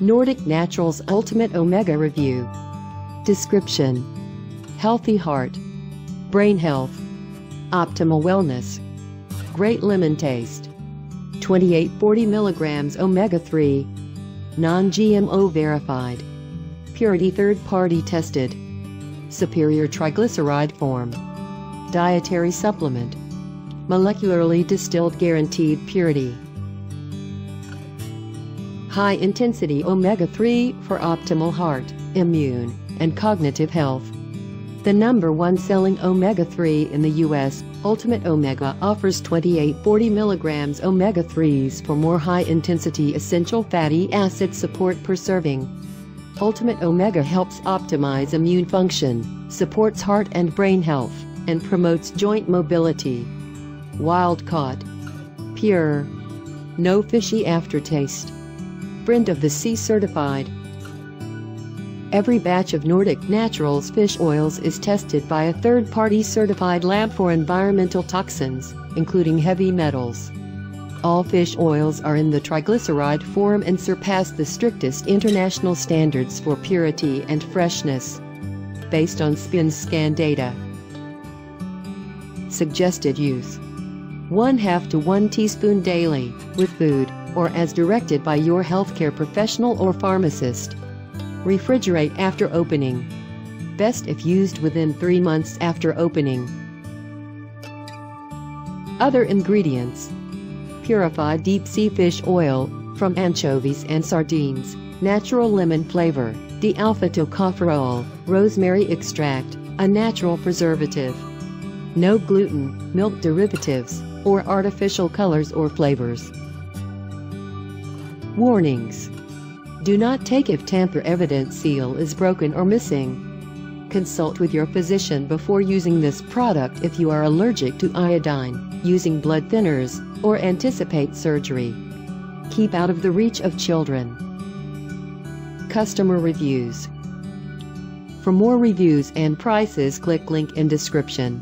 Nordic Naturals Ultimate Omega Review. Description: healthy heart, brain health, optimal wellness, great lemon taste, 2840 mg omega-3, non-GMO verified, purity third-party tested, superior triglyceride form, dietary supplement, molecularly distilled guaranteed purity. High-intensity omega-3 for optimal heart, immune, and cognitive health. The #1 selling omega-3 in the U.S., Ultimate Omega offers 2840 mg omega-3s for more high-intensity essential fatty acid support per serving. Ultimate Omega helps optimize immune function, supports heart and brain health, and promotes joint mobility. Wild-caught, pure, no fishy aftertaste. Friend of the Sea certified. Every batch of Nordic Naturals fish oils is tested by a third-party certified lab for environmental toxins, including heavy metals. All fish oils are in the triglyceride form and surpass the strictest international standards for purity and freshness, based on scan data. Suggested use: 1/2 to 1 teaspoon daily, with food, or as directed by your healthcare professional or pharmacist. Refrigerate after opening. Best if used within 3 months after opening. Other ingredients: purified deep-sea fish oil, from anchovies and sardines, natural lemon flavor, D-alpha-tocopherol, rosemary extract, a natural preservative. No gluten, milk derivatives, or artificial colors or flavors. Warnings: do not take if tamper evidence seal is broken or missing. Consult with your physician before using this product if you are allergic to iodine, using blood thinners, or anticipate surgery. Keep out of the reach of children. Customer reviews. For more reviews and prices, click link in description.